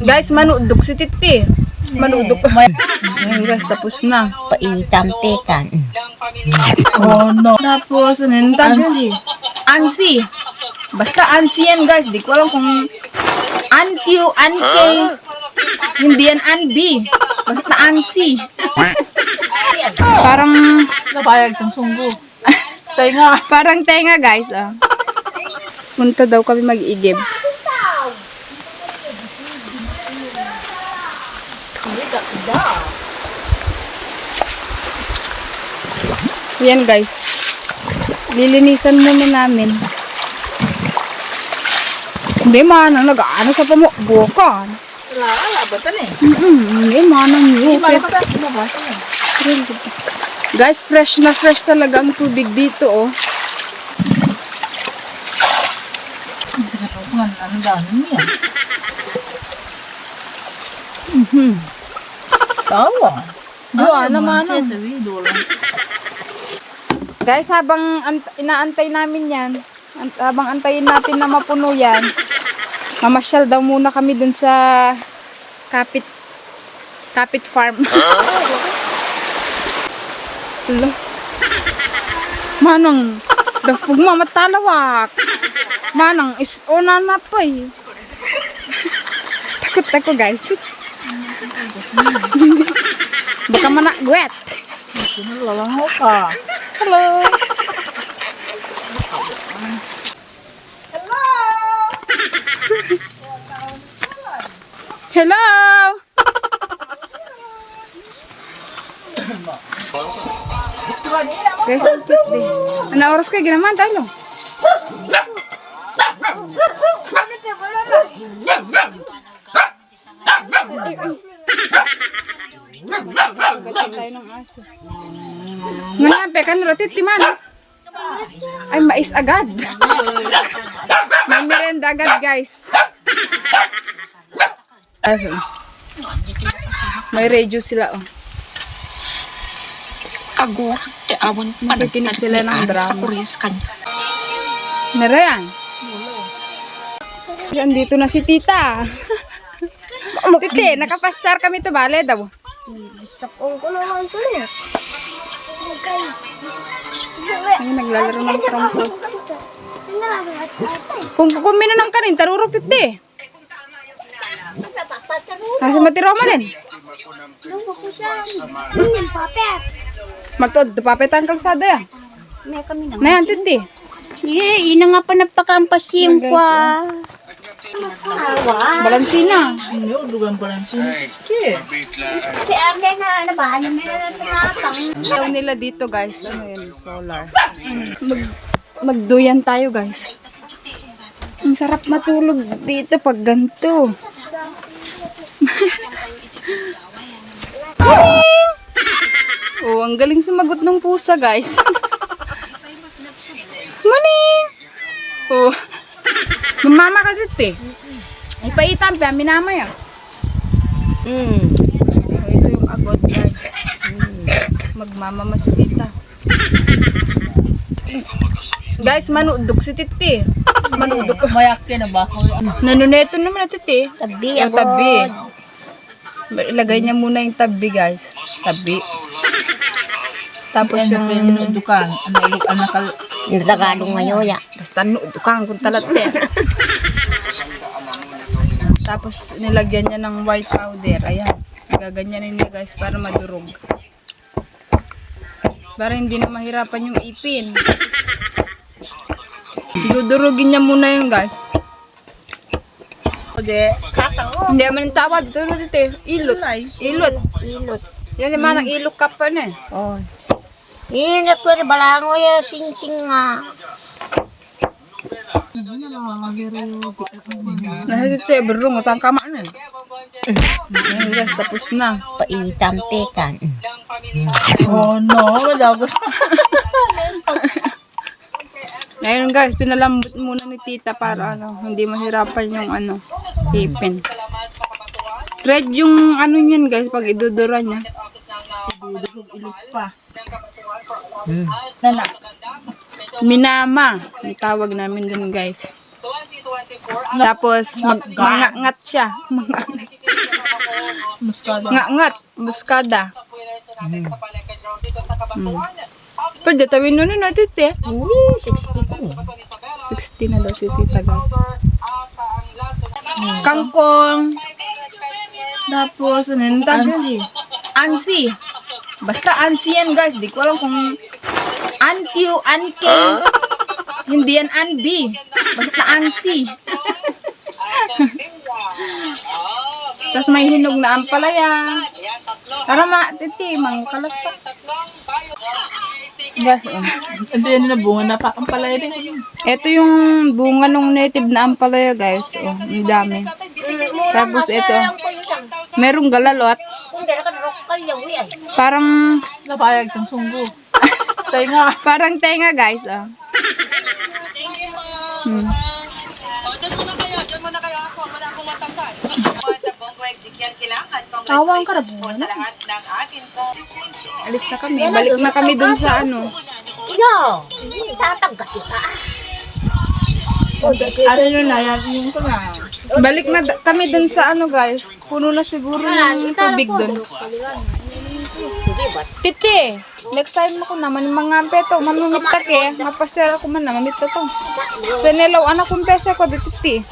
Guys, manudok si Titi. Manudok. Ayun guys, tapos na. Paitamtekan. Oh no. Tapos, ano yung tawag? Ansi. Basta ansi yan guys. Di ko alam kung Anq, Ank. Hindi yan Anbi. Basta ansi. Parang Nabayag tong sunggo. Tenga. parang tenga guys. Ah. Punta daw kami mag-igib. Yan guys. Lilinisan muna namin. Hindi man, nag-ano sa pamukbukan. Wala, batan eh. Hindi man, ang Wala yupit. pa tayo sumabasa eh. Guys, fresh na fresh talaga ang tubig dito, oh. Ang sakit ako nga, ano dami niya. Tawa. Doon naman, Siya oh. tawi, doon. Guys, habang inaantay namin yan, habang antayin natin na mapuno yan, mamasyal daw muna kami dun sa kapit farm. Hello. Manang, dapog mamatalawak. Manang, is onana pa eh. Takot ako guys. Baka managwet. Sinulalangaw ka. Hello. Hello. Guys, ang cute din. Ano oras ka ginaman tayo? Gatin tayo ng aso. Manampe ka na ratit, timan. Ay, mais agad. May merenda agad, guys. Ay, may radio sila, oh. Agor, te awan pa Nakikinig sila ng drama. Sa kuryas kanya. Narayan. Andito na si Tita. Titi, nakapasyar kami to bale daw. Sakong ko naman ito eh. Ay, naglalaro ng trompo. Kung kukumino ng kanin, tarurok Titi. Kasi matiroma din. Lugo ko siya. Yung papet. Martod, papetang kalsada yan. May kami na. Nayan, Titi. Ina nga pa napakampasi yung Ayan, guys, kwa. Awa. Balansina. Hindi, dugan pa lang siya. Sige. Si Ate na ano ba? Ano na sa matang. Ilaw nila dito guys. Ano yun? Solar. Magduyan tayo guys. Ang sarap matulog dito pag ganito. Oh, ang galing sumagot ng pusa guys. Morning! Oh. Mamama ka dito eh. Ipaitan pa, minamay ah. Oh, ito yung agot guys. Magmamama si Tita. Guys, manudok si Titi. Manudok ko. Mayak ka na ba? Nanuneto naman na Titi. Tabi Yung tabi. Ilagay niya muna yung tabi guys. Tabi. Tapos Ano pa yung dukan? Ano nakal... Yung Tagalog ngayon ya. basta nudukan kung talate. Tapos nilagyan niya ng white powder. Ayan. Gaganyanin niya guys para madurog. Para hindi na mahirapan yung ipin. Dudurugin niya muna yun guys. Hindi naman yung tawad. Ito na dito. Ilot. Ilot. Ilot. Yan yung manang ilok ka pa na eh. Oh. Yun na po balango ya sing-sing nga. Nasa dito eh. Berung. Utang kama na eh. Ayan guys. Tapos na. Paitamtekan. Oh no, malagos. Ngayon guys. Pinalambot muna ni Tita para ano. Hindi mahirapan yung ano. Ipin. Red yung ano niyan guys. Pag idudura niya. Ilok pa. Nana. Minama. Ang tawag namin dun guys. Tapos mangangat siya. Mangangat. Muscada. Ngat, muskada. Pwede tawin nun na titi. 60 na daw si tita guys. Kangkong. Tapos, ano yung tawag? Ansi. Ansi. Basta ansi yan guys. Di ko alam kung anq, ank. Hindi yan anbi. Basta ansi. Tapos may hinog na ampalaya. Para titi, mangkalat pa. Guys, Ito yan na bunga na pa. Ang palaya din. ito yung bunga ng native na ampalaya guys. Oh, ang dami. Tapos ito, merong galalot. Kung dala ka na rokal yung wiyan. Parang, Napayag kang sunggo. Tenga. parang tenga guys. Oh. Tawang ka na bunga. Alis na kami. Balik na kami dun sa ano. Ino, tatanggat ka. Ano yun na yan? Yung ko na. Balik na kami dun sa ano guys. Puno na siguro yung tubig dun. Titi, next time ako naman yung mga peto. Mamimitak eh. Mapasera ko man na mamita to. Sa nilaw anak kong pesa ko, titi.